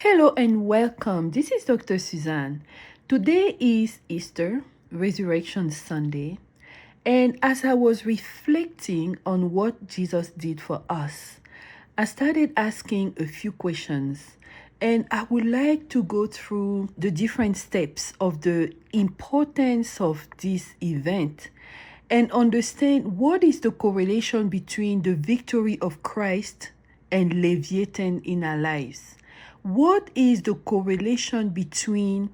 Hello and welcome. This is Dr. Suzanne. Today is Easter, Resurrection Sunday. And as I was reflecting on what Jesus did for us, I started asking a few questions. And I would like to go through the different steps of the importance of this event and understand what is the correlation between the victory of Christ and Leviathan in our lives. What is the correlation between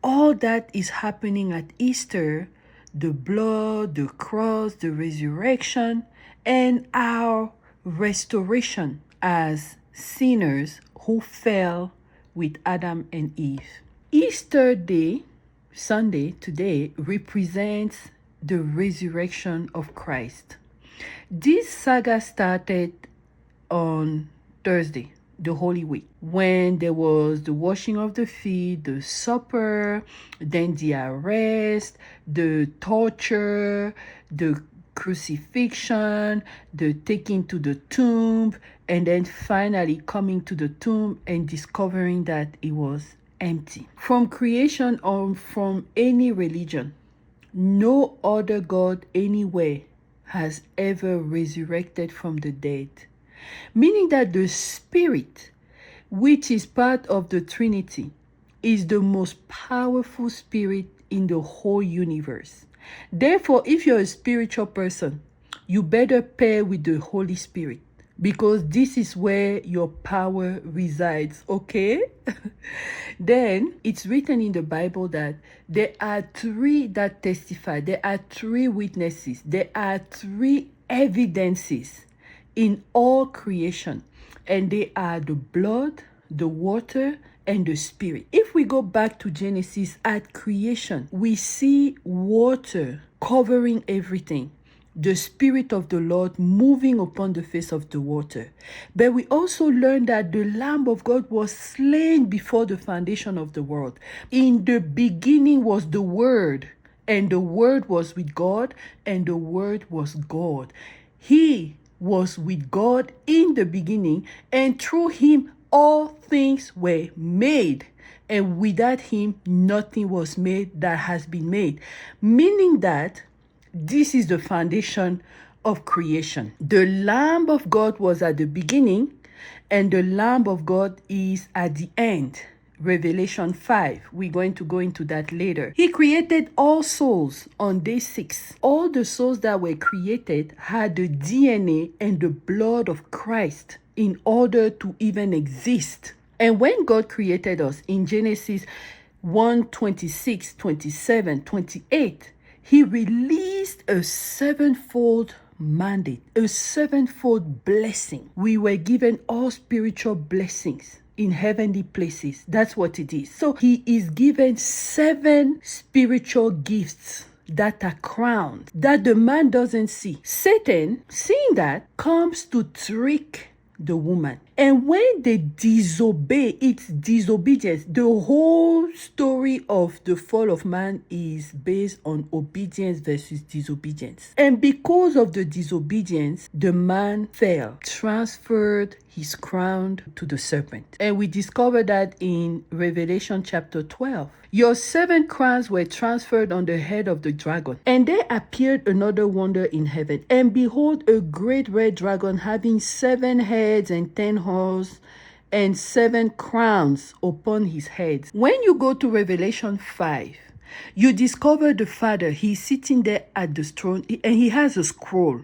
all that is happening at Easter, the blood, the cross, the resurrection, and our restoration as sinners who fell with Adam and Eve? Easter Day, Sunday, today, represents the resurrection of Christ. This saga started on Thursday, the Holy Week, when there was the washing of the feet, the supper, then the arrest, the torture, the crucifixion, the taking to the tomb, and then finally coming to the tomb and discovering that it was empty. From creation or from any religion, no other God anywhere has ever resurrected from the dead. Meaning that the Spirit, which is part of the Trinity, is the most powerful spirit in the whole universe. Therefore, if you're a spiritual person, you better pair with the Holy Spirit, because this is where your power resides, okay? Then it's written in the Bible that there are three that testify, there are three witnesses, there are three evidences in all creation, and they are the blood, the water, and the spirit. If we go back to Genesis, at creation, we see water covering everything, the Spirit of the Lord moving upon the face of the water. But we also learn that the Lamb of God was slain before the foundation of the world. In the beginning was the Word, and the Word was with God, and the Word was God. He was with God in the beginning, and through him all things were made, and without him nothing was made that has been made. Meaning that this is the foundation of creation. The Lamb of God was at the beginning, and the Lamb of God is at the end. Revelation 5. We're going to go into that later. He created all souls on day 6. All the souls that were created had the DNA and the blood of Christ in order to even exist. And when God created us in Genesis 1, 26, 27, 28, he released a sevenfold mandate, a sevenfold blessing. We were given all spiritual blessings in heavenly places. That's what it is. So he is given 7 spiritual gifts that are crowned, that the man doesn't see. Satan, seeing that, comes to trick the woman. And when they disobey, it's disobedience. The whole story of the fall of man is based on obedience versus disobedience. And because of the disobedience, the man fell, transferred his crown to the serpent. And we discover that in Revelation chapter 12. Your 7 crowns were transferred on the head of the dragon. And there appeared another wonder in heaven. And behold, a great red dragon having 7 heads and 10 horns and 7 crowns upon his heads. When you go to Revelation 5, you discover the Father. He's sitting there at the throne, and he has a scroll.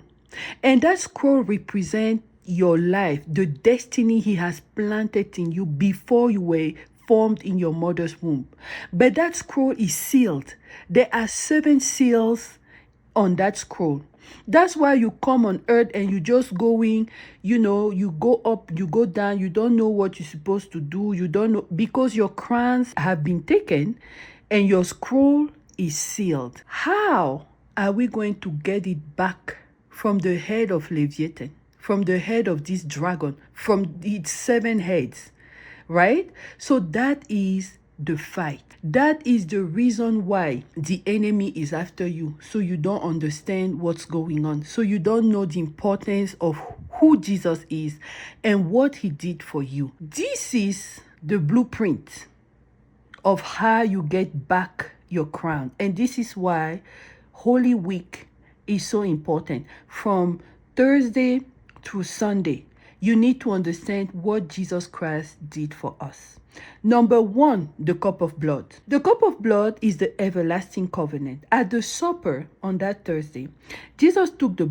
And that scroll represents your life, the destiny he has planted in you before you were formed in your mother's womb. But that scroll is sealed. There are 7 seals on that scroll. That's why you come on earth and you just going, you go up, you go down, you don't know what you're supposed to do, you don't know, because your crowns have been taken and your scroll is sealed. How are we going to get it back from the head of Leviathan, from the head of this dragon, from its 7 heads? Right? So that is the fight. That is the reason why the enemy is after you. So you don't understand what's going on. So you don't know the importance of who Jesus is and what he did for you. This is the blueprint of how you get back your crown. And this is why Holy Week is so important. From Thursday through Sunday, you need to understand what Jesus Christ did for us. Number one, the cup of blood. The cup of blood is the everlasting covenant. At the supper on that Thursday, Jesus took the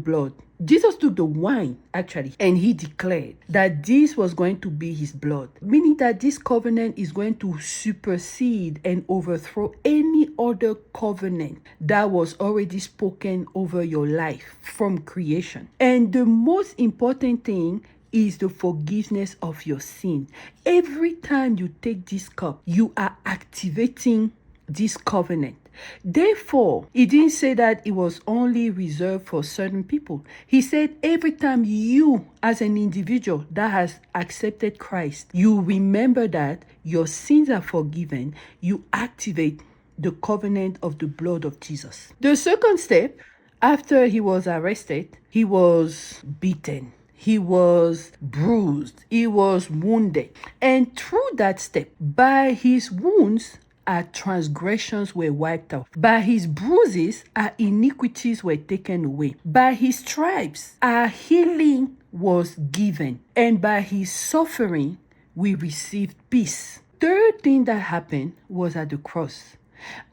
wine, actually, and he declared that this was going to be his blood, meaning that this covenant is going to supersede and overthrow any other covenant that was already spoken over your life from creation. And the most important thing is the forgiveness of your sin. Every time you take this cup, you are activating this covenant. Therefore, he didn't say that it was only reserved for certain people. He said every time you, as an individual that has accepted Christ, you remember that your sins are forgiven, you activate the covenant of the blood of Jesus. The second step, after he was arrested, he was beaten. He was bruised. He was wounded. And through that step, by his wounds, our transgressions were wiped out. By his bruises, our iniquities were taken away. By his stripes, our healing was given. And by his suffering, we received peace. Third thing that happened was at the cross.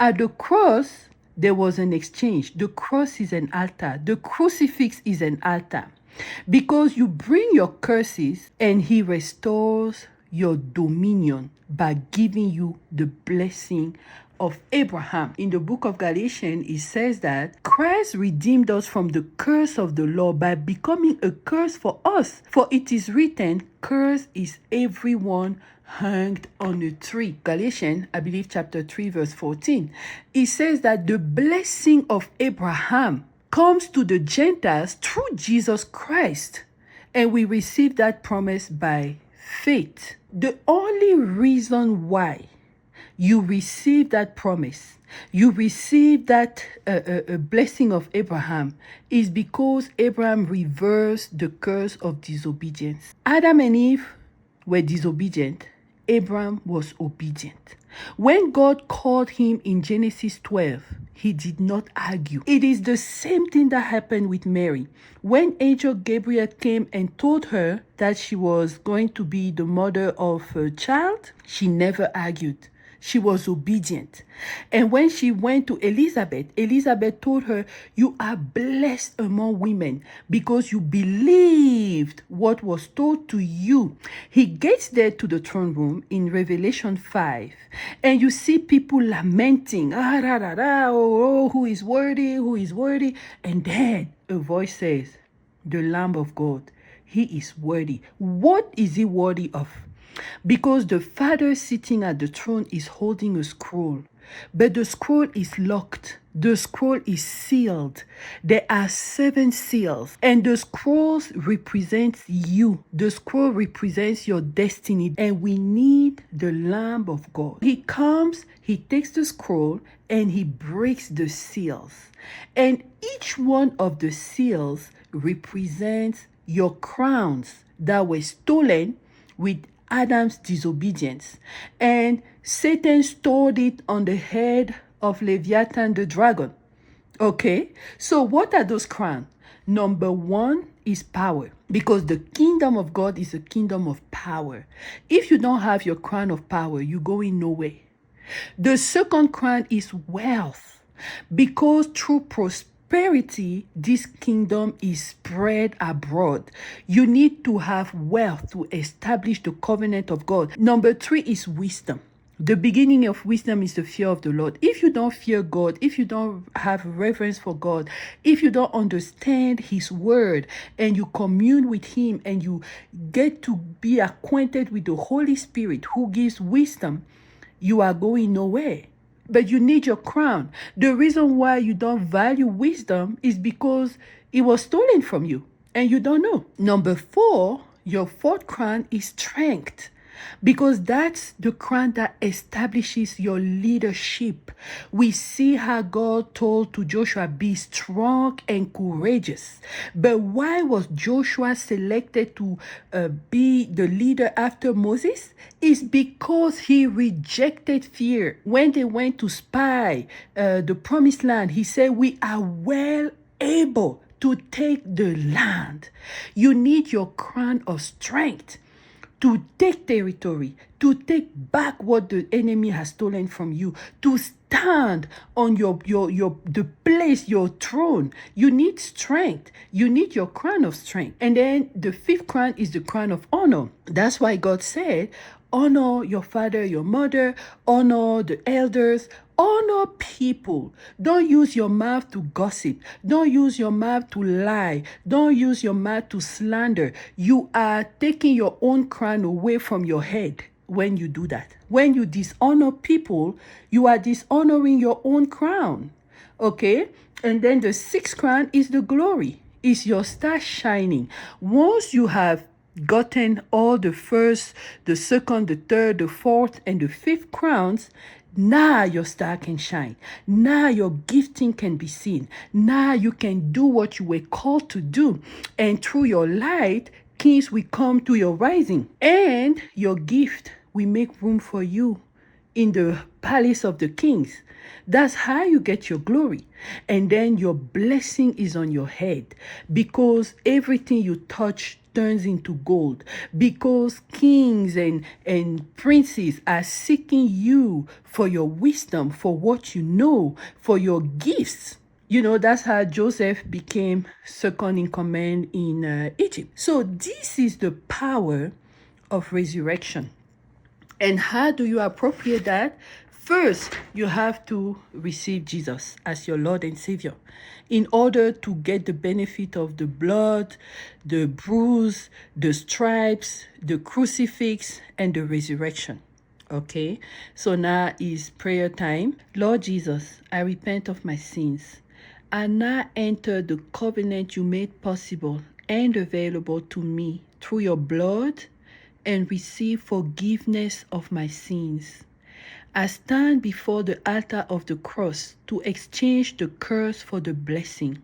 At the cross, there was an exchange. The cross is an altar. The crucifix is an altar. Because you bring your curses and he restores your dominion by giving you the blessing of Abraham. In the book of Galatians, it says that Christ redeemed us from the curse of the law by becoming a curse for us. For it is written, cursed is everyone hanged on a tree. Galatians, I believe chapter 3, verse 14. It says that the blessing of Abraham comes to the Gentiles through Jesus Christ. And we receive that promise by faith. The only reason why you receive that promise, you receive that blessing of Abraham, is because Abraham reversed the curse of disobedience. Adam and Eve were disobedient. Abraham was obedient. When God called him in Genesis 12, he did not argue. It is the same thing that happened with Mary. When angel Gabriel came and told her that she was going to be the mother of a child, she never argued. She was obedient. And when she went to Elizabeth, Elizabeth told her, you are blessed among women because you believed what was told to you. He gets there to the throne room in Revelation 5, and you see people lamenting, who is worthy, who is worthy? And then a voice says, the Lamb of God, he is worthy. What is he worthy of? Because the Father sitting at the throne is holding a scroll, but the scroll is locked. The scroll is sealed. There are 7 seals, and the scrolls represent you. The scroll represents your destiny, and we need the Lamb of God. He comes, he takes the scroll, and he breaks the seals. And each one of the seals represents your crowns that were stolen with Adam's disobedience, and Satan stored it on the head of Leviathan the dragon. Okay, so what are those crowns? Number 1 is power, because the kingdom of God is a kingdom of power. If you don't have your crown of power, you're going nowhere. The second crown is wealth, because through prosperity, this kingdom is spread abroad. You need to have wealth to establish the covenant of God. Number 3 is wisdom. The beginning of wisdom is the fear of the Lord. If you don't fear God, if you don't have reverence for God, if you don't understand his word and you commune with him and you get to be acquainted with the Holy Spirit who gives wisdom, you are going nowhere. But you need your crown. The reason why you don't value wisdom is because it was stolen from you and you don't know. Number 4, your fourth crown is strength. because that's the crown that establishes your leadership. We see how God told to Joshua, be strong and courageous. But why was Joshua selected to be the leader after Moses? Is because he rejected fear. When they went to spy the promised land, he said, we are well able to take the land. You need your crown of strength to take territory, to take back what the enemy has stolen from you, to stand on the place, your throne. You need strength. You need your crown of strength. And then the fifth crown is the crown of honor. That's why God said, honor your father, your mother, honor the elders, honor people. Don't use your mouth to gossip. Don't use your mouth to lie. Don't use your mouth to slander. You are taking your own crown away from your head when you do that. When you dishonor people, you are dishonoring your own crown. Okay? And then the sixth crown is the glory. Is your star shining. Once you have gotten all the first, the second, the third, the fourth, and the fifth crowns, now your star can shine. Now your gifting can be seen. Now you can do what you were called to do. And through your light, kings will come to your rising. And your gift will make room for you in the palace of the kings. That's how you get your glory. And then your blessing is on your head, because everything you touch turns into gold, because kings and princes are seeking you for your wisdom, for what you know, for your gifts. You know, that's how Joseph became second in command in Egypt. So this is the power of resurrection. And how do you appropriate that? First, you have to receive Jesus as your Lord and Savior in order to get the benefit of the blood, the bruise, the stripes, the crucifix, and the resurrection. Okay, so now is prayer time. Lord Jesus, I repent of my sins. I now enter the covenant you made possible and available to me through your blood, and receive forgiveness of my sins. I stand before the altar of the cross to exchange the curse for the blessing,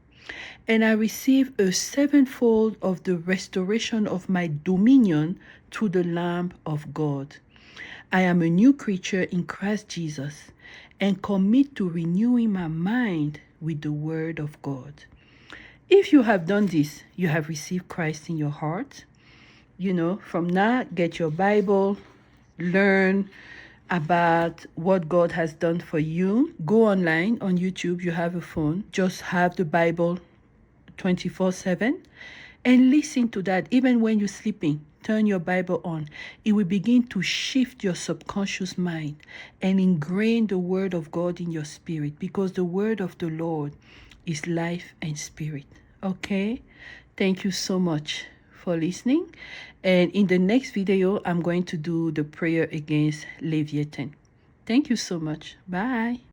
and I receive a sevenfold of the restoration of my dominion through the Lamb of God. I am a new creature in Christ Jesus and commit to renewing my mind with the Word of God. If you have done this, you have received Christ in your heart. You know, from now, get your Bible, learn about what God has done for you. Go online on YouTube. You have a phone. Just have the Bible 24/7 and listen to that. Even when you're sleeping, turn your Bible on. It will begin to shift your subconscious mind and ingrain the Word of God in your spirit, because the Word of the Lord is life and spirit. Okay? Thank you so much for listening. And in the next video, I'm going to do the prayer against Leviathan. Thank you so much. Bye.